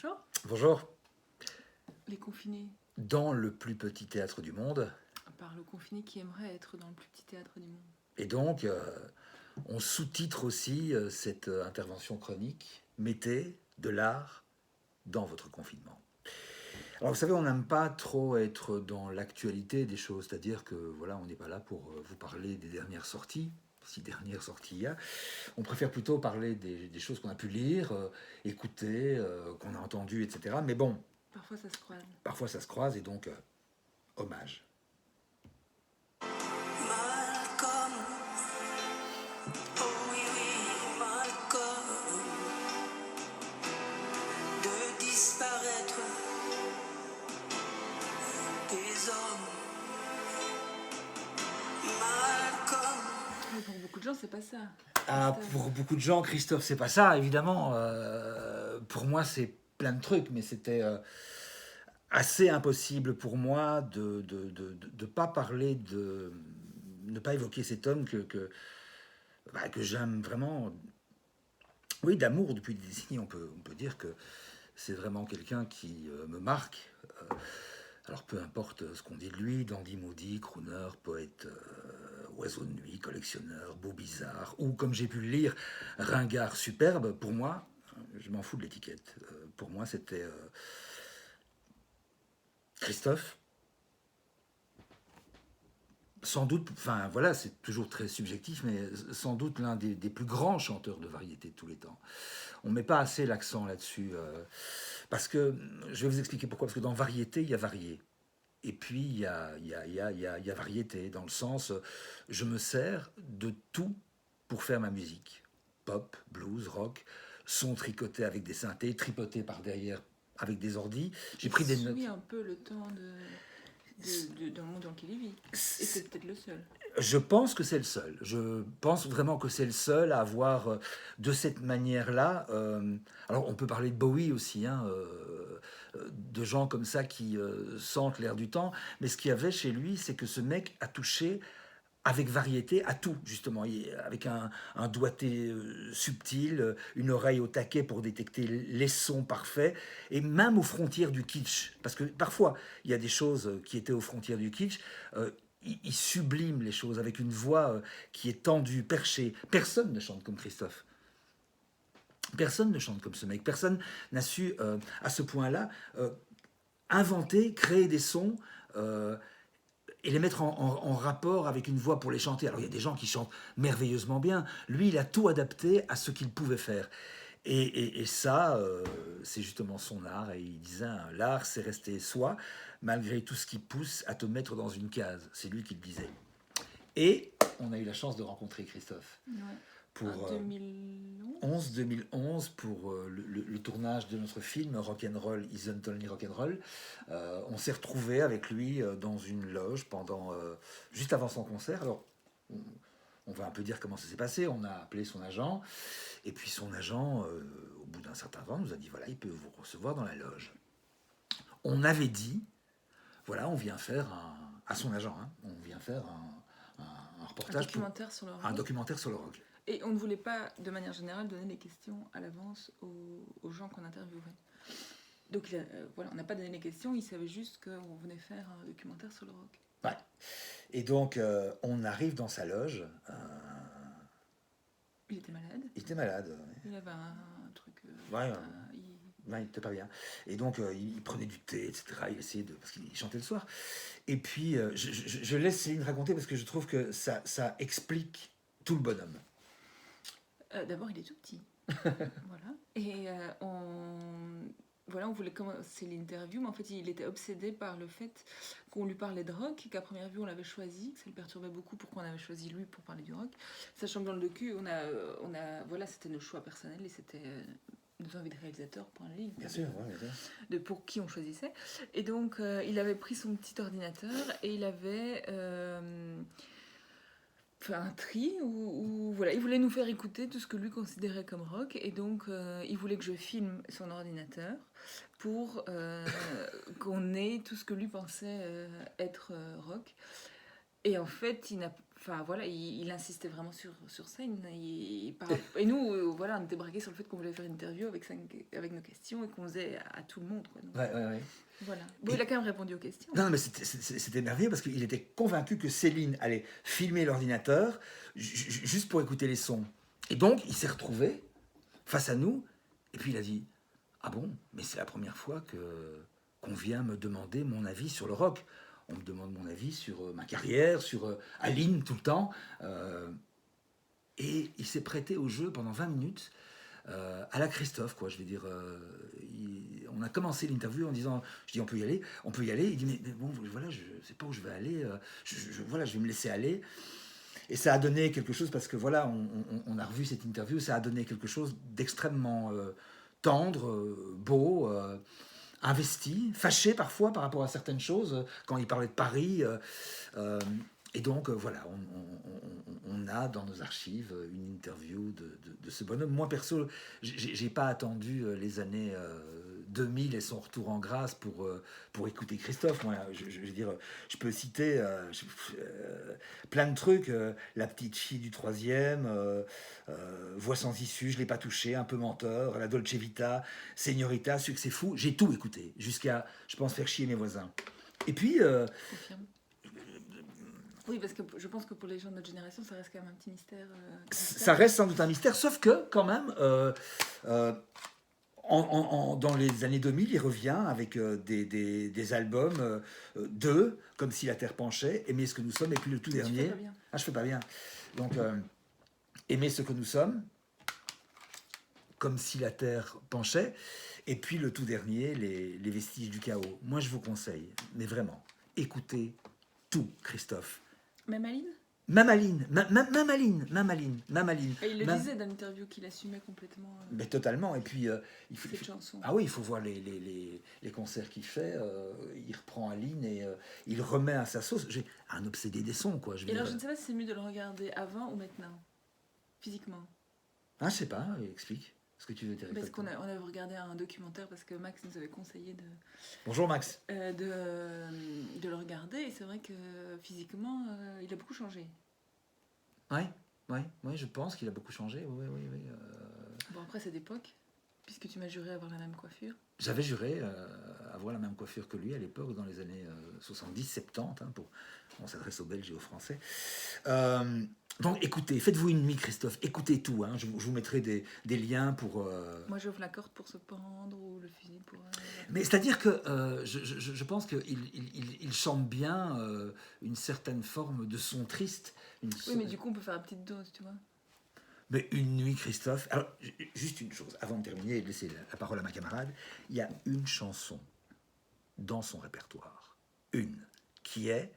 Bonjour. Bonjour. Les confinés, Dans le plus petit théâtre du monde. par le confiné qui aimerait être dans le plus petit théâtre du monde. Et donc, on sous-titre aussi cette intervention chronique. Mettez de l'art dans votre confinement. Alors vous savez, on n'aime pas trop être dans l'actualité des choses, c'est-à-dire que voilà, on n'est pas là pour vous parler des dernières sorties, si dernières sorties il y a. On préfère plutôt parler des choses qu'on a pu lire, écouter, qu'on a entendues, etc. Mais bon, Parfois ça se croise. parfois ça se croise et donc, hommage. Malcolm, oh oui, oui, Malcolm, de disparaître des hommes. Malcolm, Mais pour beaucoup de gens, c'est pas ça. Ah, Christophe. pour beaucoup de gens, Christophe, c'est pas ça, évidemment. Pour moi, c'est plein de trucs, mais c'était assez impossible pour moi de pas parler de ne pas évoquer cet homme que j'aime vraiment. Oui, d'amour depuis des décennies. On peut dire que c'est vraiment quelqu'un qui me marque. Alors peu importe ce qu'on dit de lui, dandy maudit, crooner, poète, oiseau de nuit, collectionneur, beau bizarre, ou comme j'ai pu le lire, ringard superbe, pour moi, je m'en fous de l'étiquette. Pour moi, c'était Christophe. Sans doute, enfin voilà, c'est toujours très subjectif, mais sans doute l'un des plus grands chanteurs de variété de tous les temps. On ne met pas assez l'accent là-dessus, parce que, je vais vous expliquer pourquoi, parce que dans variété, il y a varié. Et puis, il y a variété, dans le sens, je me sers de tout pour faire ma musique. Pop, blues, rock, son tricoté avec des synthés, tripoté par derrière avec des ordis. J'ai pris des notes. Suit un peu le temps d'un monde dans lequel il vit. Et c'est peut-être le seul. Je pense que c'est le seul. Je pense vraiment que c'est le seul à avoir de cette manière-là. Alors on peut parler de Bowie aussi, hein, de gens comme ça qui sentent l'air du temps. Mais ce qu'il y avait chez lui, c'est que ce mec a touché avec variété à tout, justement, avec un doigté subtil, une oreille au taquet pour détecter les sons parfaits, et même aux frontières du kitsch. Parce que parfois, il y a des choses qui étaient aux frontières du kitsch. Il sublime les choses avec une voix qui est tendue, perchée. Personne ne chante comme Christophe. Personne ne chante comme ce mec. Personne n'a su, à ce point-là, inventer, créer des sons et les mettre en rapport avec une voix pour les chanter. Alors il y a des gens qui chantent merveilleusement bien. Lui, il a tout adapté à ce qu'il pouvait faire. Et ça, c'est justement son art. Et il disait, hein, l'art, c'est rester soi, malgré tout ce qui pousse à te mettre dans une case. C'est lui qui le disait. Et on a eu la chance de rencontrer Christophe. Ouais. Pour En 2011. 2011, pour le tournage de notre film Rock'n'Roll Isn't Only Rock'n'Roll. On s'est retrouvé avec lui dans une loge juste avant son concert. Alors, on va un peu dire comment ça s'est passé. On a appelé son agent, et puis son agent, au bout d'un certain temps, nous a dit voilà, il peut vous recevoir dans la loge. On avait dit voilà, on vient faire à son agent, hein, on vient faire un reportage, Sur le rock. un documentaire sur le rock. Et on ne voulait pas, de manière générale, donner les questions à l'avance aux gens qu'on interviewait. Donc voilà, on n'a pas donné les questions, il savait juste qu'on venait faire un documentaire sur le rock. Ouais. Et donc, on arrive dans sa loge. Il était malade. Il était malade. Ouais. Il avait un truc. Ouais, il- Ouais, il était pas bien. Et donc, il prenait du thé, etc. Il essayait de. Parce qu'il chantait le soir. Et puis, je laisse Céline raconter parce que je trouve que ça explique tout le bonhomme. D'abord, il est tout petit. Voilà. Et on voulait commencer l'interview, mais en fait, il était obsédé par le fait qu'on lui parlait de rock, qu'à première vue, on l'avait choisi, que ça le perturbait beaucoup pourquoi on avait choisi lui pour parler du rock. Sachant que dans le docu, voilà, c'était nos choix personnels et c'était nos envies de réalisateur, point de ligne. Bien sûr, ouais, bien sûr. De pour qui on choisissait. Et donc, il avait pris son petit ordinateur et il avait fait un tri où voilà, il voulait nous faire écouter tout ce que lui considérait comme rock. Et donc, il voulait que je filme son ordinateur pour qu'on ait tout ce que lui pensait être rock. Et en fait, Enfin voilà, il insistait vraiment sur ça. Et nous, voilà, on était braqués sur le fait qu'on voulait faire une interview avec nos questions et qu'on faisait à tout le monde. Quoi. Donc, Ouais. voilà. Bon, il a quand même répondu aux questions. Non, mais c'était merveilleux parce qu'il était convaincu que Céline allait filmer l'ordinateur juste pour écouter les sons. Et donc, il s'est retrouvé face à nous et puis il a dit « Ah bon, mais c'est la première fois qu'on vient me demander mon avis sur le rock. On me demande mon avis sur ma carrière, sur Aline tout le temps. Et il s'est prêté au jeu pendant 20 minutes. À la Christophe, quoi, je vais dire. On a commencé l'interview en disant, je dis on peut y aller. Il dit mais bon voilà, je sais pas où je vais aller. Voilà, je vais me laisser aller. Et ça a donné quelque chose parce que voilà, on a revu cette interview, ça a donné quelque chose d'extrêmement tendre, beau, investi, fâché parfois par rapport à certaines choses quand il parlait de Paris. Et donc voilà, on a dans nos archives une interview de ce bonhomme. Moi perso, j'ai pas attendu les années 2000 et son retour en grâce pour écouter Christophe. Moi, je veux dire, je peux citer plein de trucs. La petite fille du troisième, Voix sans issue, je l'ai pas touché, un peu menteur, La Dolce Vita, Señorita, Succès fou. J'ai tout écouté jusqu'à, je pense, faire chier mes voisins. Et puis Confirme. Oui, parce que je pense que pour les gens de notre génération, ça reste quand même un petit mystère. Ça reste sans doute un mystère, sauf que, quand même, dans les années 2000, il revient avec des albums, deux, Comme si la Terre penchait, Aimer ce que nous sommes, et puis le tout Tu dernier. fais pas bien. Ah, je fais pas bien. Donc, Aimer ce que nous sommes, Comme si la Terre penchait, et puis le tout dernier, les vestiges du chaos. Moi, je vous conseille, mais vraiment, écoutez tout, Christophe. Même Aline Même Aline, même Aline. Et il le Même- disait dans l'interview qu'il assumait complètement Mais totalement. Et puis, cette chanson. ah oui, il faut voir les concerts qu'il fait. Il reprend Aline et il remet à sa sauce. J'ai un obsédé des sons, quoi. Je veux Et alors, dire. je ne sais pas si c'est mieux de le regarder avant ou maintenant, physiquement. Ah, je sais pas, explique ce que tu veux dire. Parce qu'on exactement. on avait regardé un documentaire parce que Max nous avait conseillé Bonjour Max. de le regarder. Et c'est vrai que physiquement, il a beaucoup changé. Ouais, je pense qu'il a beaucoup changé. Oui. Bon, après, c'est d'époque, puisque tu m'as juré avoir la même coiffure. J'avais juré avoir la même coiffure que lui à l'époque, dans les années 70-70, hein, on s'adresse aux Belges et aux Français. Donc écoutez, faites-vous une nuit, Christophe, écoutez tout. Hein, je vous mettrai des liens pour... Moi, j'ouvre la corde pour se pendre ou le fusil pour... Mais c'est-à-dire que je pense qu'il chante bien une certaine forme de son triste. Oui, mais du coup, on peut faire une petite dose, tu vois. Mais une nuit, Christophe. Alors, juste une chose, avant de terminer et de laisser la parole à ma camarade, il y a une chanson dans son répertoire, qui est,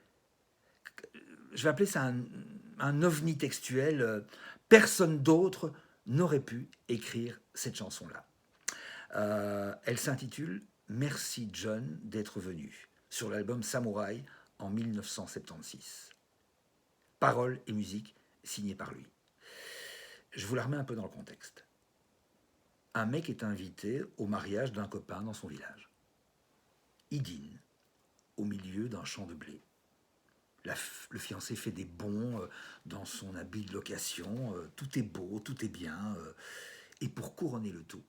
je vais appeler ça un ovni textuel. Personne d'autre n'aurait pu écrire cette chanson-là. Elle s'intitule Merci John d'être venu, sur l'album Samouraï en 1976. Paroles et musique signées par lui. Je vous la remets un peu dans le contexte. Un mec est invité au mariage d'un copain dans son village. Il dîne au milieu d'un champ de blé. Le fiancé fait des bonds dans son habit de location. Tout est beau, tout est bien. Et pour couronner le tout,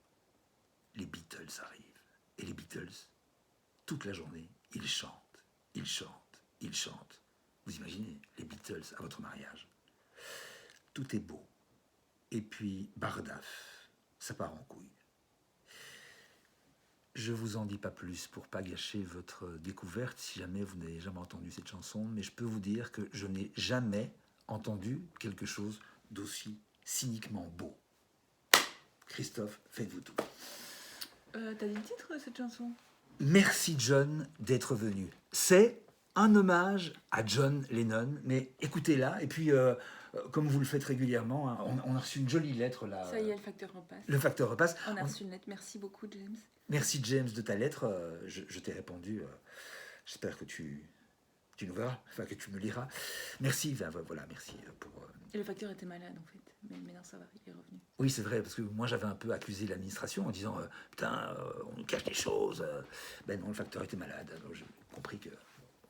les Beatles arrivent. Et les Beatles, toute la journée, ils chantent. Vous imaginez les Beatles à votre mariage. Tout est beau. Et puis, bardaf, ça part en couille. Je vous en dis pas plus pour pas gâcher votre découverte si jamais vous n'avez jamais entendu cette chanson, mais je peux vous dire que je n'ai jamais entendu quelque chose d'aussi cyniquement beau. Christophe, faites-vous tout. T'as dit le titre de cette chanson? Merci John d'être venu. C'est un hommage à John Lennon, mais écoutez-la, et puis comme vous le faites régulièrement, hein, on a reçu une jolie lettre là. Ça y est, le facteur repasse. Le facteur repasse. On a reçu une lettre. Merci beaucoup, James. Merci James de ta lettre. Je t'ai répondu. J'espère que tu nous verras, enfin que tu me liras. Merci. Voilà, merci pour. Et le facteur était malade en fait, mais maintenant ça va, il est revenu. Oui, c'est vrai, parce que moi j'avais un peu accusé l'administration en disant putain, on nous cache des choses. Ben non, le facteur était malade. Alors j'ai compris que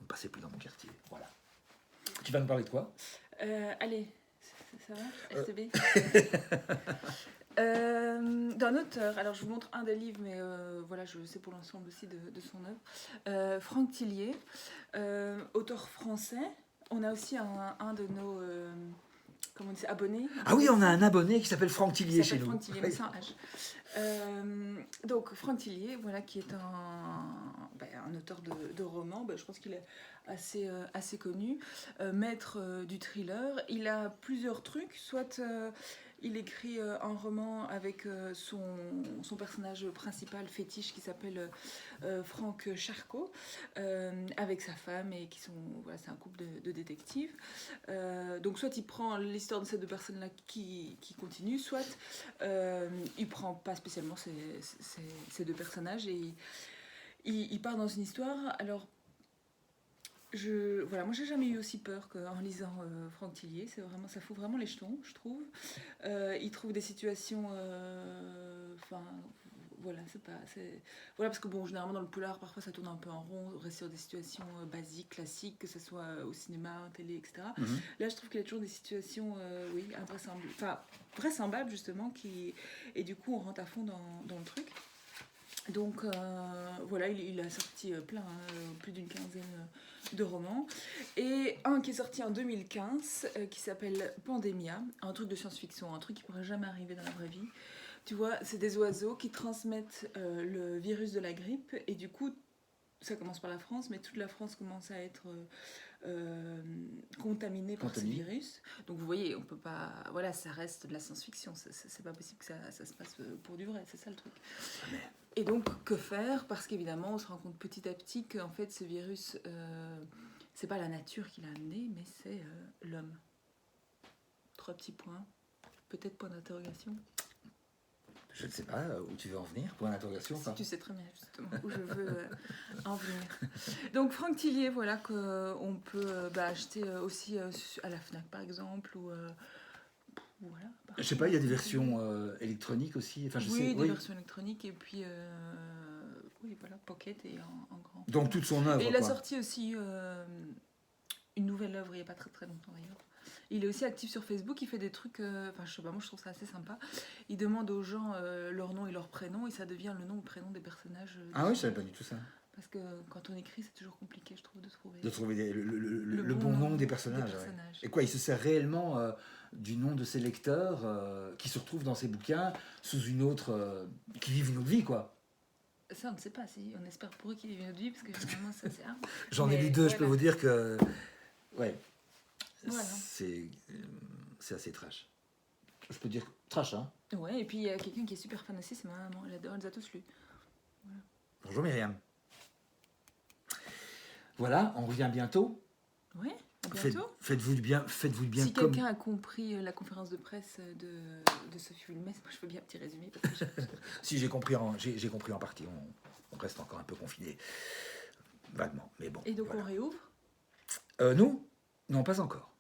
on ne passait plus dans mon quartier. Voilà. Tu vas nous parler de quoi? Allez, ça va, STB. D'un auteur, alors je vous montre un des livres, mais voilà, c'est pour l'ensemble aussi de son œuvre. Franck Tillier, auteur français. On a aussi un de nos comment on dit, abonnés. Ah oui, on a un abonné qui s'appelle Franck Qui Tillier s'appelle chez nous. Franck Tillier, mais c'est un H. Donc Franck Tillier, voilà, qui est un auteur de romans. Je pense qu'il est assez connu, maître du thriller. Il a plusieurs trucs, soit il écrit un roman avec son personnage principal fétiche qui s'appelle Franck Charcot, avec sa femme, et voilà, c'est un couple de détectives. Donc soit il prend l'histoire de ces deux personnes-là qui continuent, soit il prend pas spécialement ces deux personnages et il part dans une histoire. Alors voilà, moi j'ai jamais eu aussi peur qu'en lisant Franck Tillier. Ça fout vraiment les jetons, je trouve. Il trouve des situations, voilà, voilà, parce que bon, généralement dans le polar, parfois ça tourne un peu en rond, on reste sur des situations basiques, classiques, que ce soit au cinéma, en télé, etc. Mhm. Là, je trouve qu'il y a toujours des situations, oui, vraisemblables justement, et du coup on rentre à fond dans le truc. Donc voilà, il a sorti plus d'une quinzaine de romans. Et un qui est sorti en 2015, qui s'appelle Pandemia, un truc de science-fiction, un truc qui pourrait jamais arriver dans la vraie vie. Tu vois, c'est des oiseaux qui transmettent le virus de la grippe, et du coup, ça commence par la France, mais toute la France commence à être contaminée par ce virus. Donc vous voyez, on peut pas... Voilà, ça reste de la science-fiction, c'est pas possible que ça se passe pour du vrai, c'est ça le truc. Et donc, que faire? Parce qu'évidemment, on se rend compte petit à petit qu'en fait, ce virus, c'est pas la nature qui l'a amené, mais c'est l'homme. 3 petits points. Peut-être point d'interrogation. Je ne sais pas où tu veux en venir, point d'interrogation. Si, tu sais très bien justement où je veux en venir. Donc Franck Tillier, voilà, qu'on peut acheter aussi à la FNAC par exemple, ou voilà. Je sais pas, il y a des versions électroniques aussi. Enfin, Des versions électroniques, et puis oui, voilà, Pocket et en grand. Donc toute son œuvre. Et il a sorti aussi une nouvelle œuvre il n'y a pas très très longtemps d'ailleurs. Il est aussi actif sur Facebook, il fait des trucs, je sais pas, moi je trouve ça assez sympa. Il demande aux gens leur nom et leur prénom, et ça devient le nom ou le prénom des personnages. Ah oui, je savais pas du tout ça. Parce que quand on écrit, c'est toujours compliqué, je trouve, de trouver. De trouver le bon nom des personnages. Ouais. Et quoi, il se sert réellement du nom de ses lecteurs qui se retrouvent dans ses bouquins sous une autre. Qui vivent une autre vie, quoi. Ça, on ne sait pas. On espère pour eux qu'ils vivent une autre vie, parce que généralement, ça c'est rare. J'en ai lu 2, voilà. Je peux vous dire que. Ouais. Voilà. C'est assez trash. Je peux dire trash, hein. Ouais, et puis il y a quelqu'un qui est super fan aussi, c'est ma maman. Elle adore, elle les a tous lus. Voilà. Bonjour Myriam. Voilà, on revient bientôt. Oui, bientôt. Faites-vous du bien. Si quelqu'un a compris la conférence de presse de Sophie Wilmès, moi je veux bien un petit résumé. Parce que si j'ai compris en partie, on reste encore un peu confiné, vaguement, mais bon. Et donc voilà. On réouvre Nous ? Non, pas encore.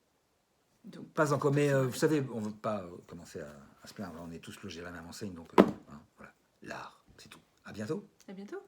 Donc, pas encore, mais vous savez, on ne veut pas commencer à se plaindre. On est tous logés à la même enseigne, donc voilà. L'art, c'est tout. À bientôt. À bientôt.